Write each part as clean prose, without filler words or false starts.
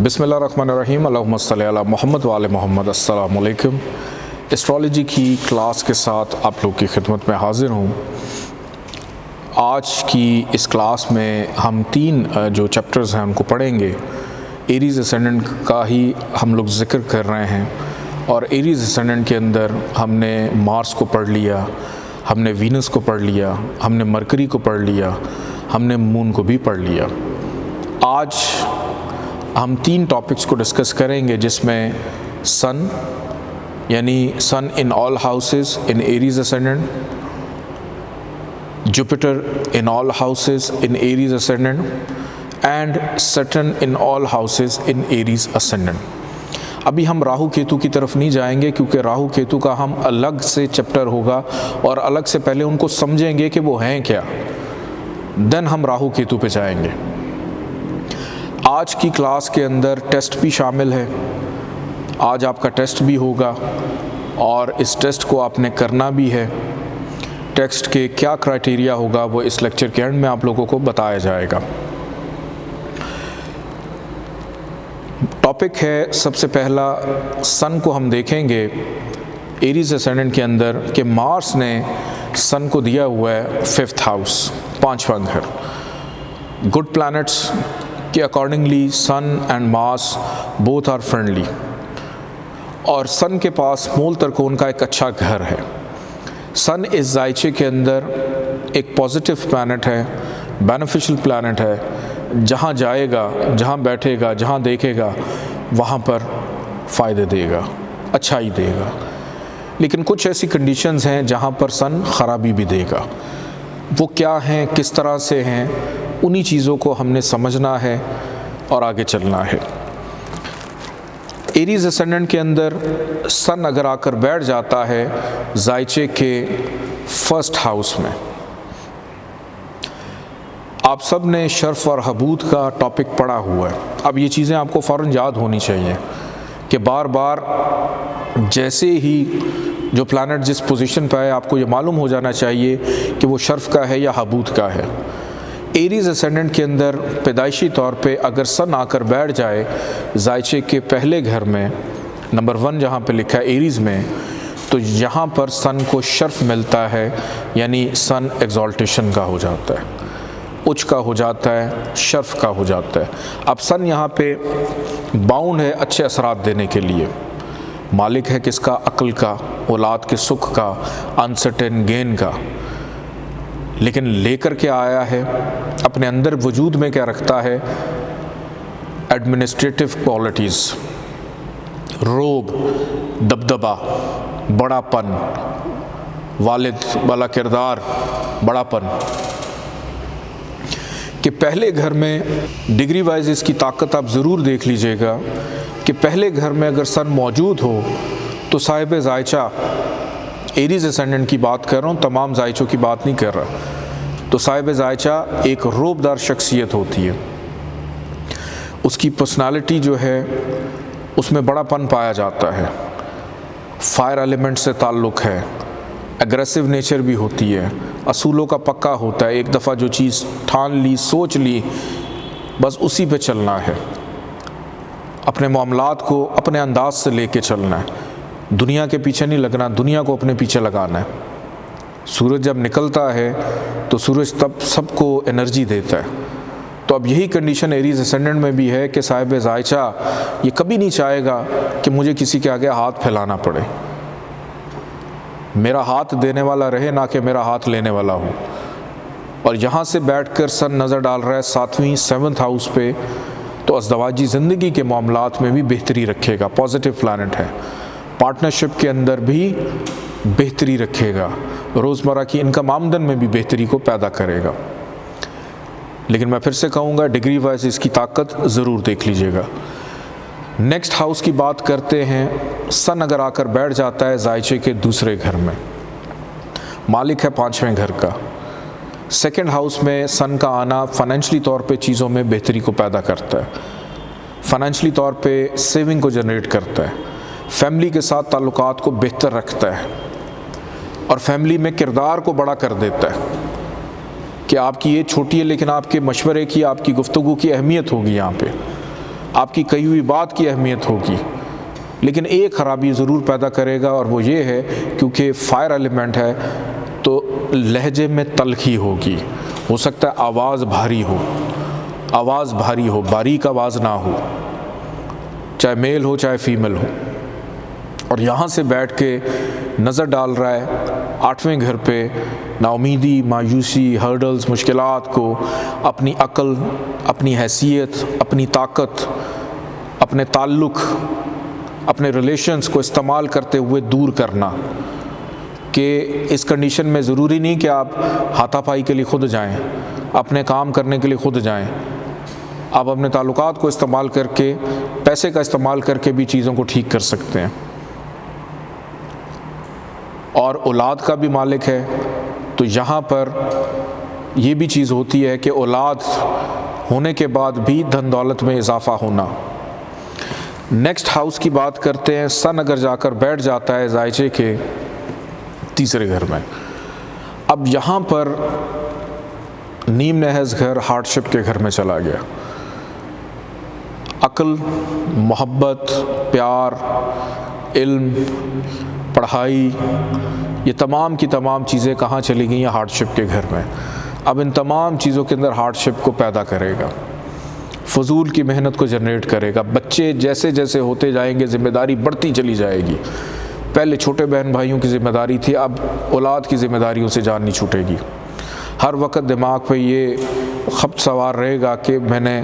बिस्मिल्लाहिर्रहमानिर्रहीम अल्लाहुम्मा सल्ली अला मुहम्मद व आले मुहम्मद। अस्सलामु अलैकुम। एस्ट्रोलॉजी की क्लास के साथ आप लोग की खिदमत में हाज़िर हूँ। आज की इस क्लास में हम तीन जो चैप्टर्स हैं उनको पढ़ेंगे। एरीज़ असेंडेंट का ही हम लोग ज़िक्र कर रहे हैं और एरीज़ असेंडेंट के अंदर हमने मार्स को पढ़ लिया, हमने वीनस को पढ़ लिया, हमने मरकरी को पढ़ लिया, हमने मून को भी पढ़ लिया। आज हम तीन टॉपिक्स को डिस्कस करेंगे जिसमें सन यानी sun in all houses in Aries ascendant, Jupiter in all houses in Aries ascendant and Saturn in all houses in Aries ascendant. अभी हम राहु केतु की तरफ नहीं जाएंगे क्योंकि राहु केतु का हम अलग से चैप्टर होगा और अलग से पहले उनको समझेंगे कि वो हैं क्या, देन हम राहु केतु पे जाएंगे। आज की क्लास के अंदर टेस्ट भी शामिल है। आज आपका टेस्ट भी होगा और इस टेस्ट को आपने करना भी है। टेस्ट के क्या क्राइटेरिया होगा वो इस लेक्चर के एंड में आप लोगों को बताया जाएगा। टॉपिक है सबसे पहला, सन को हम देखेंगे एरीज़ असेंडेंट के अंदर कि मार्स ने सन को दिया हुआ है 5th हाउस, 5वां घर। गुड प्लैनेट्स के accordingly sun and Mars both are friendly और सन के पास मूल त्रिकोण का एक अच्छा घर है। सन इस जायचे के अंदर एक पॉजिटिव प्लैनेट है, बेनिफिशियल प्लैनेट है। जहाँ जाएगा, जहाँ बैठेगा, जहाँ देखेगा वहाँ पर फ़ायदे देगा, अच्छाई देगा। लेकिन कुछ ऐसी कंडीशंस हैं जहाँ पर सन ख़राबी भी देगा। वो क्या हैं, किस तरह से हैं, उन्हीं चीज़ों को हमने समझना है और आगे चलना है। एरीज़ असेंडेंट के अंदर सन अगर आकर बैठ जाता है जायचे के 1st हाउस में, आप सब ने शर्फ और हबूत का टॉपिक पढ़ा हुआ है। अब ये चीज़ें आपको फ़ौरन याद होनी चाहिए कि बार बार जैसे ही जो प्लैनेट जिस पोजीशन पर है आपको ये मालूम हो जाना चाहिए कि वो शर्फ का है या हबूत का है। एरीज़ असेंडेंट के अंदर पैदाइशी तौर पे अगर सन आकर बैठ जाए जायचे के पहले घर में, नंबर 1 जहाँ पे लिखा है एरीज़ में, तो यहाँ पर सन को शर्फ मिलता है, यानी सन एक्सॉल्टेशन का हो जाता है, उच्च का हो जाता है, शर्फ का हो जाता है। अब सन यहाँ पे बाउंड है अच्छे असरात देने के लिए। मालिक है किसका? अक्ल का, औलाद के सुख का, अनसर्टेन गेन का। लेकिन लेकर के आया है अपने अंदर, वजूद में क्या रखता है? एडमिनिस्ट्रेटिव क्वालिटीज़, रोब, दबदबा, बड़ापन, वालिद वाला किरदार, बड़ापन। कि पहले घर में डिग्री वाइज इसकी ताकत आप ज़रूर देख लीजिएगा कि पहले घर में अगर सन मौजूद हो तो साहिब जायचा, एरीज़ असेंडेंट की बात कर रहा हूँ, तमाम जायचों की बात नहीं कर रहा, तो साहिब जायचा एक रोबदार शख्सियत होती है। उसकी पर्सनालिटी जो है उसमें बड़ापन पाया जाता है, फायर एलिमेंट से ताल्लुक़ है, एग्रेसिव नेचर भी होती है, असूलों का पक्का होता है। एक दफ़ा जो चीज़ ठान ली, सोच ली, बस उसी पे चलना है। अपने मामलात को अपने अंदाज से लेके चलना है, दुनिया के पीछे नहीं लगना, दुनिया को अपने पीछे लगाना है। सूरज जब निकलता है तो सूरज तब सबको एनर्जी देता है। तो अब यही कंडीशन एरीज़ असेंडेंट में भी है कि साहिब जायचा ये कभी नहीं चाहेगा कि मुझे किसी के आगे हाथ फैलाना पड़े, मेरा हाथ देने वाला रहे ना कि मेरा हाथ लेने वाला हो। और यहाँ से बैठकर सन नज़र डाल रहा है 7वीं 7th हाउस पे, तो अज़दवाजी ज़िंदगी के मामलात में भी बेहतरी रखेगा। पॉजिटिव प्लैनेट है, पार्टनरशिप के अंदर भी बेहतरी रखेगा, रोज़मर्रा की इनकम आमदन में भी बेहतरी को पैदा करेगा। लेकिन मैं फिर से कहूँगा डिग्री वाइज इसकी ताकत ज़रूर देख लीजिएगा। नेक्स्ट हाउस की बात करते हैं। सन अगर आकर बैठ जाता है जायचे के 2रे घर में, मालिक है 5वें घर का। 2nd हाउस में सन का आना फाइनेंशली तौर पे चीज़ों में बेहतरी को पैदा करता है, फाइनेंशली तौर पे सेविंग को जनरेट करता है, फैमिली के साथ ताल्लुकात को बेहतर रखता है और फैमिली में किरदार को बड़ा कर देता है कि आपकी ये छोटी है लेकिन आपके मशवरे की, आपकी गुफ्तगू की अहमियत होगी यहाँ पे। आपकी कही हुई बात की अहमियत होगी, लेकिन एक खराबी ज़रूर पैदा करेगा, और वो ये है क्योंकि फायर एलिमेंट है तो लहजे में तलखी होगी। हो सकता है आवाज़ भारी हो, बारीक आवाज़ ना हो, चाहे मेल हो चाहे फीमेल हो। और यहाँ से बैठ के नज़र डाल रहा है 8वें घर पे नाउमीदी, मायूसी, हर्डल्स, मुश्किलात को अपनी अक्ल, अपनी हैसियत, अपनी ताकत, अपने ताल्लुक़, अपने रिलेशंस को इस्तेमाल करते हुए दूर करना। कि इस कंडीशन में ज़रूरी नहीं कि आप हाथापाई के लिए खुद जाएं, अपने काम करने के लिए खुद जाएं। आप अपने ताल्लुकात को इस्तेमाल करके, पैसे का इस्तेमाल करके भी चीज़ों को ठीक कर सकते हैं। और औलाद का भी मालिक है, तो यहाँ पर ये भी चीज़ होती है कि औलाद होने के बाद भी धन दौलत में इजाफ़ा होना। नेक्स्ट हाउस की बात करते हैं। सन अगर जाकर बैठ जाता है जायचे के तीसरे घर में, अब यहाँ पर नीम नहज़ घर हार्डशिप के घर में चला गया। अक्ल, मोहब्बत, प्यार, इल्म, पढ़ाई, ये तमाम की तमाम चीज़ें कहाँ चली गई हैं? हार्डशिप के घर में। अब इन तमाम चीज़ों के अंदर हार्डशिप को पैदा करेगा, फजूल की मेहनत को जनरेट करेगा। बच्चे जैसे जैसे होते जाएंगे ज़िम्मेदारी बढ़ती चली जाएगी। पहले छोटे बहन भाइयों की ज़िम्मेदारी थी, अब औलाद की ज़िम्मेदारियों से जान नहीं छूटेगी। हर वक्त दिमाग पे ये खप्त सवार रहेगा कि मैंने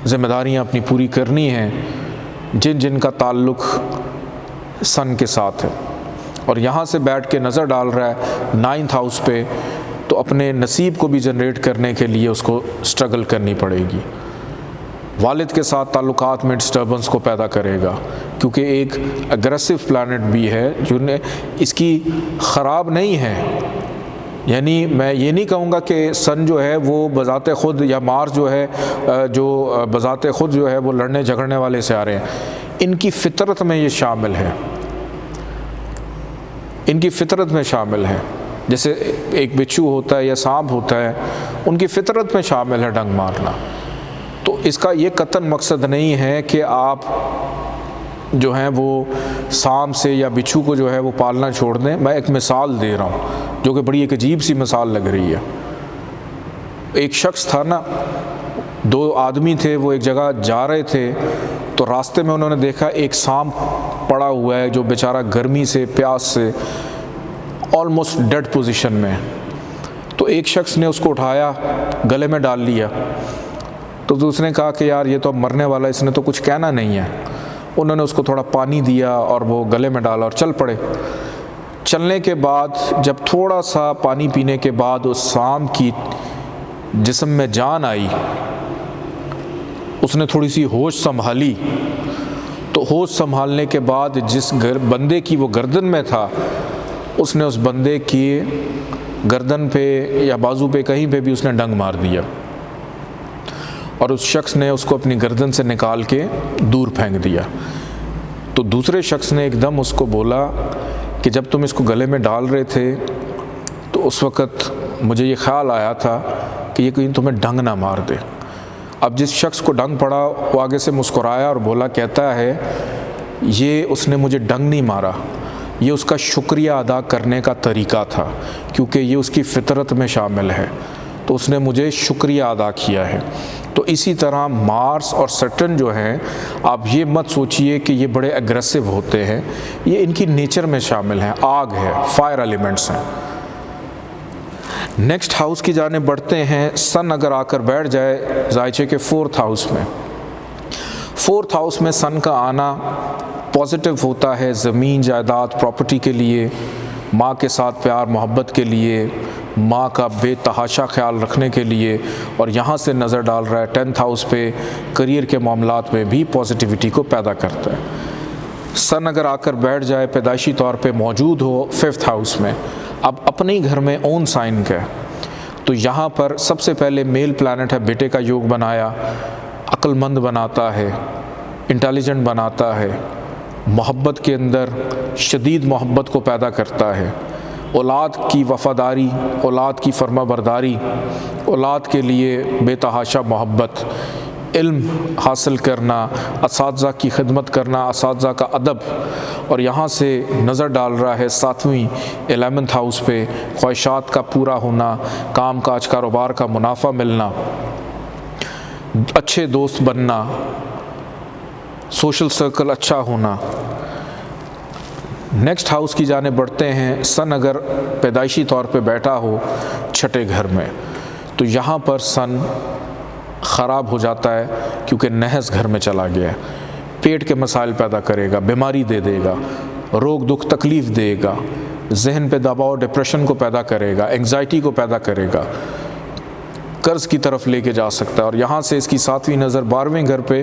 ज़िम्मेदारियाँ अपनी पूरी करनी हैं जिन जिन का ताल्लुक़ सन के साथ है। और यहाँ से बैठ के नज़र डाल रहा है 9th हाउस पे, तो अपने नसीब को भी जनरेट करने के लिए उसको स्ट्रगल करनी पड़ेगी। वालिद के साथ ताल्लुकात में डिस्टर्बेंस को पैदा करेगा, क्योंकि एक अग्रेसिव प्लैनेट भी है जो इसकी ख़राब नहीं है। यानी मैं ये नहीं कहूँगा कि सन जो है वो बज़ाते ख़ुद, या मार्स जो है जो बज़ाते ख़ुद जो है वो लड़ने झगड़ने वाले से आ रहे हैं। इनकी फ़ितरत में ये शामिल है, इनकी फ़ितरत में शामिल है। जैसे एक बिच्छू होता है या सांप होता है, उनकी फ़ितरत में शामिल है डंग मारना। तो इसका ये कतन मकसद नहीं है कि आप जो हैं वो सांप से या बिच्छू को जो है वो पालना छोड़ दें। मैं एक मिसाल दे रहा हूँ जो कि बड़ी एक अजीब सी मिसाल लग रही है। एक शख्स था ना, 2 आदमी थे, वो एक जगह जा रहे थे, तो रास्ते में उन्होंने देखा एक सांप पड़ा हुआ है जो बेचारा गर्मी से, प्यास से ऑलमोस्ट डेड पोजीशन में। तो एक शख्स ने उसको उठाया, गले में डाल लिया। तो दूसरे ने कहा कि यार ये तो अब मरने वाला है, इसने तो कुछ कहना नहीं है। उन्होंने उसको थोड़ा पानी दिया और वो गले में डाला और चल पड़े। चलने के बाद जब थोड़ा सा पानी पीने के बाद उस सांप की जिस्म में जान आई, उसने थोड़ी सी होश संभाली। तो होश संभालने के बाद जिस बंदे की वो गर्दन में था, उसने उस बंदे की गर्दन पे या बाजू पे कहीं पे भी उसने डंग मार दिया, और उस शख्स ने उसको अपनी गर्दन से निकाल के दूर फेंक दिया। तो दूसरे शख्स ने एकदम उसको बोला कि जब तुम इसको गले में डाल रहे थे तो उस वक़्त मुझे ये ख्याल आया था कि ये कहीं तुम्हें डंग ना मार दे। अब जिस शख्स को डंग पड़ा वो आगे से मुस्कुराया और बोला, कहता है ये उसने मुझे डंग नहीं मारा, ये उसका शुक्रिया अदा करने का तरीका था, क्योंकि ये उसकी फ़ितरत में शामिल है, तो उसने मुझे शुक्रिया अदा किया है। तो इसी तरह मार्स और सैटर्न जो हैं, आप ये मत सोचिए कि ये बड़े एग्रेसिव होते हैं, ये इनकी नेचर में शामिल हैं, आग है, फायर एलिमेंट्स हैं। नेक्स्ट हाउस की जानिब बढ़ते हैं। सन अगर आकर बैठ जाए जायचे के 4th हाउस में, 4th हाउस में सन का आना पॉजिटिव होता है ज़मीन, जायदाद, प्रॉपर्टी के लिए, माँ के साथ प्यार मोहब्बत के लिए, माँ का बेतहाशा ख्याल रखने के लिए। और यहाँ से नज़र डाल रहा है 10th हाउस पे, करियर के मामलात में भी पॉजिटिविटी को पैदा करता है। सन अगर आकर बैठ जाए पैदाइशी तौर पे मौजूद हो 5th हाउस में, अब अपने ही घर में ओन साइन का, तो यहाँ पर सबसे पहले मेल प्लैनेट है, बेटे का योग बनाया, अक्लमंद बनाता है, इंटेलिजेंट बनाता है, मोहब्बत के अंदर शदीद मोहब्बत को पैदा करता है, औलाद की वफ़ादारी, औलाद की फर्माबरदारी, औलाद के लिए बेतहाशा मोहब्बत, इल्म हासिल करना, असातिज़ा की खिदमत करना, असातिज़ा का अदब, और यहाँ से नज़र डाल रहा है 7वीं 11th हाउस पे, ख्वाहिशात का पूरा होना, काम काज कारोबार का मुनाफा मिलना, अच्छे दोस्त बनना, सोशल सर्कल अच्छा होना। नेक्स्ट हाउस की जाने बढ़ते हैं। सन अगर पैदाइशी तौर पे बैठा हो छठे घर में तो यहाँ पर सन ख़राब हो जाता है, क्योंकि नहस घर में चला गया है। पेट के मसाइल पैदा करेगा, बीमारी दे देगा, रोग दुख तकलीफ़ देगा, जहन पे दबाव डिप्रेशन को पैदा करेगा, एंग्जाइटी को पैदा करेगा, कर्ज़ की तरफ लेके जा सकता है। और यहाँ से इसकी 7वीं नज़र 12वें घर पे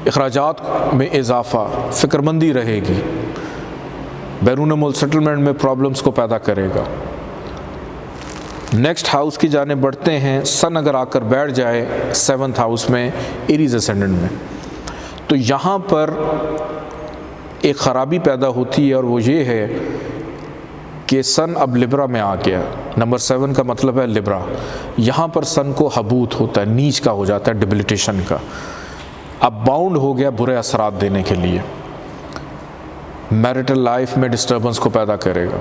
अखराजात में इजाफ़ा, फ़िक्रमंदी रहेगी, बैरून मुल्क सेटलमेंट में प्रॉब्लम्स को पैदा करेगा। नेक्स्ट हाउस की जाने बढ़ते हैं। सन अगर आकर बैठ जाए 7th हाउस में एरीज असेंडेंट में, तो यहाँ पर एक ख़राबी पैदा होती है, और वो ये है कि सन अब लिब्रा में आ गया। नंबर 7 का मतलब है लिब्रा। यहाँ पर सन को हबूत होता है, नीच का हो जाता है, डिबिलिटेशन का। अब बाउंड हो गया बुरे असरात देने के लिए, मैरिटल लाइफ में डिस्टर्बेंस को पैदा करेगा,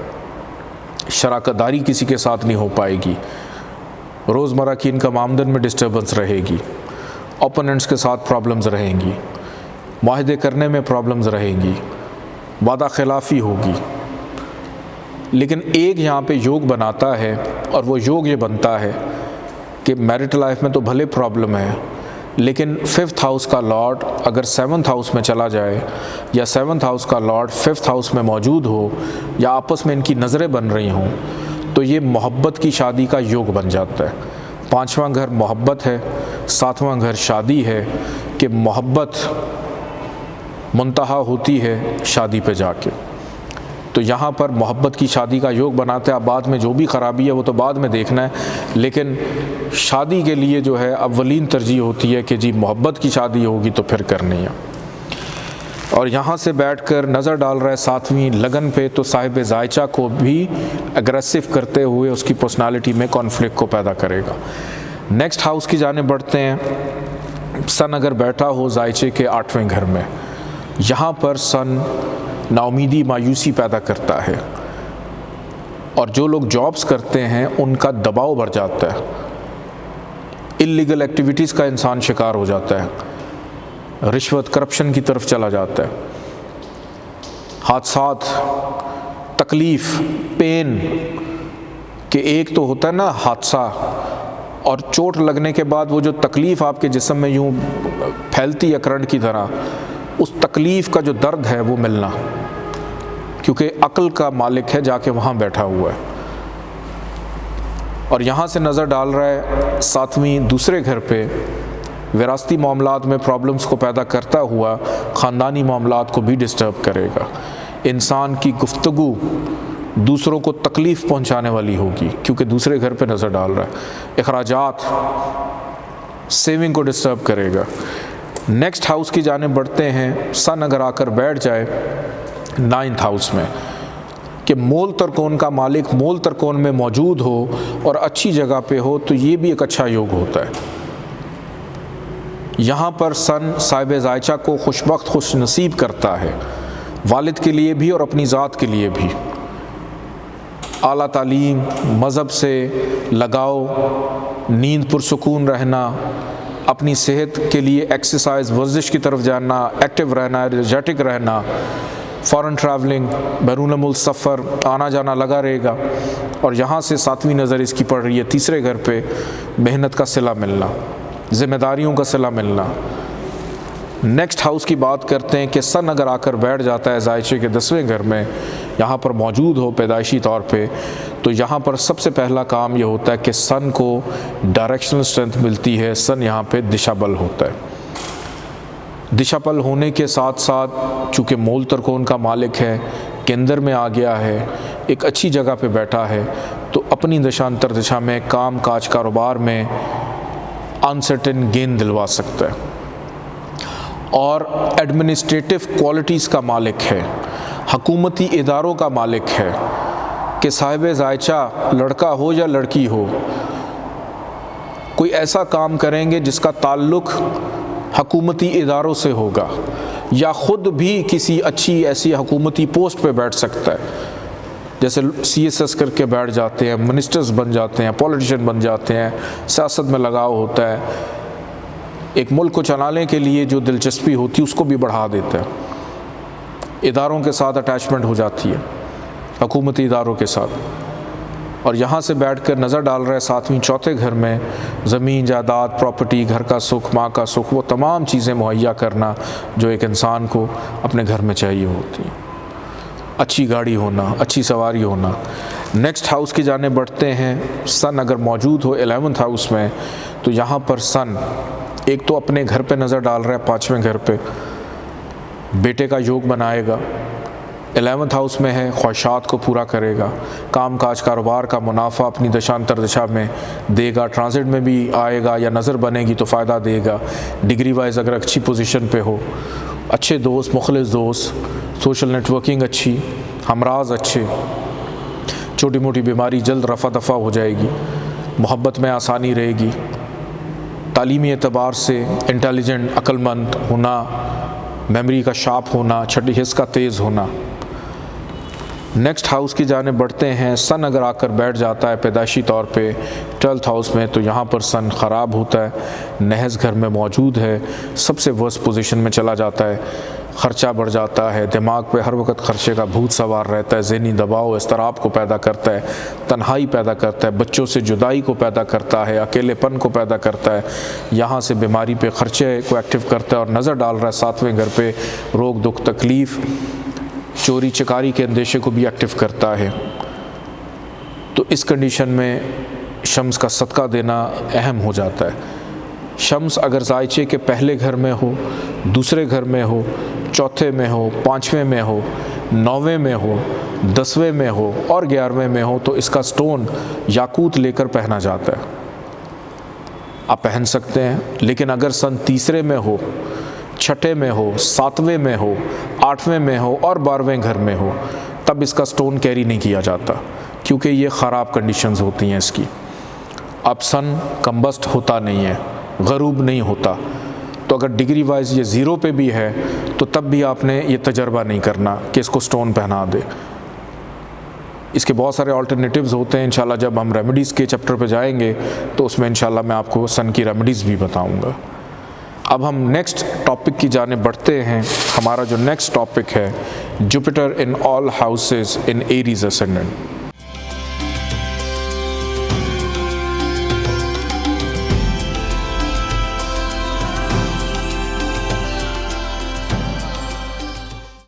शराकतदारी किसी के साथ नहीं हो पाएगी, रोज़मर्रा की इनकम आमदन में डिस्टर्बेंस रहेगी, ओपोनेंट्स के साथ प्रॉब्लम्स रहेंगी, मुआहदे करने में प्रॉब्लम्स रहेंगी, वादा खिलाफ़ी होगी। लेकिन एक यहाँ पे योग बनाता है, और वो योग ये बनता है कि मैरिटल लाइफ में तो भले प्रॉब्लम है, लेकिन 5th हाउस का लॉर्ड अगर 7th हाउस में चला जाए, या 7th हाउस का लॉर्ड 5th हाउस में मौजूद हो, या आपस में इनकी नज़रें बन रही हों, तो ये मोहब्बत की शादी का योग बन जाता है। 5वां घर मोहब्बत है, 7वां घर शादी है, कि मोहब्बत मुंतहा होती है शादी पे जाके। तो यहाँ पर मोहब्बत की शादी का योग बनाते हैं। अब बाद में जो भी ख़राबी है वो तो बाद में देखना है, लेकिन शादी के लिए जो है अव्वलीन तरजीह होती है कि जी मोहब्बत की शादी होगी तो फिर करनी है। और यहाँ से बैठकर नज़र डाल रहा है 7वीं लगन पे, तो साहिब जायचा को भी एग्रेसिव करते हुए उसकी पर्सनालिटी में कॉन्फ्लिक्ट को पैदा करेगा। नेक्स्ट हाउस की जाने बढ़ते हैं। सन अगर बैठा हो जायचे के 8वें घर में, यहाँ पर सन नाउमीदी, मायूसी पैदा करता है, और जो लोग जॉब्स करते हैं उनका दबाव बढ़ जाता है, इल्लीगल एक्टिविटीज़ का इंसान शिकार हो जाता है, रिश्वत करप्शन की तरफ चला जाता है, हादसात, तकलीफ़, पेन के एक तो होता है ना हादसा, और चोट लगने के बाद वो जो तकलीफ़ आपके जिस्म में यूँ फैलती है करंट की तरह, उस तकलीफ़ का जो दर्द है वो मिलना, क्योंकि अक्ल का मालिक है जाके वहाँ बैठा हुआ है। और यहाँ से नज़र डाल रहा है 7वीं दूसरे घर पे, विरासती मामलात में प्रॉब्लम्स को पैदा करता हुआ ख़ानदानी मामलात को भी डिस्टर्ब करेगा। इंसान की गुफ्तगू दूसरों को तकलीफ़ पहुँचाने वाली होगी, क्योंकि दूसरे घर पे नज़र डाल रहा है। अखराजात, सेविंग को डिस्टर्ब करेगा। नेक्स्ट हाउस की जाने बढ़ते हैं। सन अगर आकर बैठ जाए 9th हाउस में, कि मोल तरकोन का मालिक मोल तरकोन में मौजूद हो और अच्छी जगह पे हो, तो ये भी एक अच्छा योग होता है। यहाँ पर सन साहिब जायचा को खुशबख्त खुश नसीब करता है, वालिद के लिए भी और अपनी ज़ात के लिए भी। आला तालीम, मज़हब से लगाव, नींद पुरसुकून रहना, अपनी सेहत के लिए एक्सरसाइज, वर्जिश की तरफ जाना, एक्टिव रहना, एनर्जेटिक रहना, फ़ॉरेन ट्रैवलिंग, बैरून मुल्क सफ़र, आना जाना लगा रहेगा। और यहाँ से 7वीं नज़र इसकी पड़ रही है तीसरे घर पे, मेहनत का सिला मिलना, ज़िम्मेदारियों का सिला मिलना। नेक्स्ट हाउस की बात करते हैं कि सन अगर आकर बैठ जाता है जायचे के 10वें घर में, यहाँ पर मौजूद हो पैदाइशी तौर पे, तो यहाँ पर सबसे पहला काम ये होता है कि सन को डायरेक्शनल स्ट्रेंथ मिलती है। सन यहाँ पे दिशाबल होता है। दिशाबल होने के साथ साथ चूँकि मूल तरकोन का मालिक है, केंद्र में आ गया है, एक अच्छी जगह पे बैठा है, तो अपनी दिशा अंतर दिशा में काम काज कारोबार में अनसर्टेन गेन दिलवा सकता है। और एडमिनिस्ट्रेटिव क्वालिटीज़ का मालिक है, हकूमती इदारों का मालिक है, कि साहिब जायचा लड़का हो या लड़की हो, कोई ऐसा काम करेंगे जिसका ताल्लुक़ हकूमती इदारों से होगा, या ख़ुद भी किसी अच्छी ऐसी हकूमती पोस्ट पे बैठ सकता है, जैसे CSS करके बैठ जाते हैं, मिनिस्टर्स बन जाते हैं, पॉलिटिशियन बन जाते हैं, सियासत में लगाव होता है, एक मुल्क को चलाने के लिए जो दिलचस्पी होती है उसको भी बढ़ा देता है, इदारों के साथ अटैचमेंट हो जाती है, हकूमती इदारों के साथ। और यहाँ से बैठकर नज़र डाल रहा है सातवीं चौथे घर में ज़मीन जायदाद, प्रॉपर्टी, घर का सुख, माँ का सुख, वो तमाम चीज़ें मुहैया करना जो एक इंसान को अपने घर में चाहिए होती हैं। अच्छी गाड़ी होना, अच्छी सवारी होना। नेक्स्ट हाउस की जाने बढ़ते हैं। सन अगर मौजूद हो 11th हाउस में, तो यहाँ पर सन एक तो अपने घर पे नज़र डाल रहा है, 5वें घर पे बेटे का योग बनाएगा। 11th हाउस में है, ख्वाहिशात को पूरा करेगा, काम काज कारोबार का मुनाफा अपनी दशांतर दिशा में देगा, ट्रांजिट में भी आएगा या नज़र बनेगी तो फ़ायदा देगा। डिग्री वाइज अगर अच्छी पोजीशन पे हो, अच्छे दोस्त, मुखलिस दोस्त, सोशल नेटवर्किंग अच्छी, हमराज अच्छे, छोटी मोटी बीमारी जल्द रफ़ा दफ़ा हो जाएगी, मोहब्बत में आसानी रहेगी, तालीमी एतबार से इंटेलिजेंट, अक्लमंद होना, मेमोरी का शार्प होना, छठी हिस्स का तेज़ होना। नेक्स्ट हाउस की जाने बढ़ते हैं। सन अगर आकर बैठ जाता है पैदाइशी तौर पे 12th हाउस में, तो यहाँ पर सन ख़राब होता है, नहज घर में मौजूद है, सबसे वर्स्ट पोजीशन में चला जाता है, ख़र्चा बढ़ जाता है, दिमाग पे हर वक्त ख़र्चे का भूत सवार रहता है, ज़हनी दबाव इस्तराब को पैदा करता है, तन्हाई पैदा करता है, बच्चों से जुदाई को पैदा करता है, अकेलेपन को पैदा करता है, यहाँ से बीमारी पे ख़र्चे को एक्टिव करता है, और नज़र डाल रहा है 7वें घर पे रोग दुख तकलीफ़, चोरी चकारी के अंदेशे को भी एक्टिव करता है। तो इस कंडीशन में शम्स का सदका देना अहम हो जाता है। शम्स अगर ज़ायचे के पहले घर में हो, दूसरे घर में हो, चौथे में हो, 5वें में हो, 9वें में हो, 10वें में हो और 11वें में हो, तो इसका स्टोन याकूत लेकर पहना जाता है। आप पहन सकते हैं, लेकिन अगर सन तीसरे में हो, छठे में हो, 7वें में हो, 8वें में हो और 12वें घर में हो, तब इसका स्टोन कैरी नहीं किया जाता, क्योंकि ये ख़राब कंडीशंस होती हैं इसकी। अब सन कम्बस्ट होता नहीं है, गरूब नहीं होता, तो अगर डिग्री वाइज ये 0 पे भी है, तो तब भी आपने ये तजर्बा नहीं करना कि इसको स्टोन पहना दे। इसके बहुत सारे अल्टरनेटिव्स होते हैं। इंशाल्लाह जब हम रेमेडीज़ के चैप्टर पे जाएंगे तो उसमें इंशाल्लाह मैं आपको सन की रेमेडीज़ भी बताऊंगा। अब हम नेक्स्ट टॉपिक की जाने बढ़ते हैं। हमारा जो नेक्स्ट टॉपिक है, Jupiter in all houses in Aries ascendant.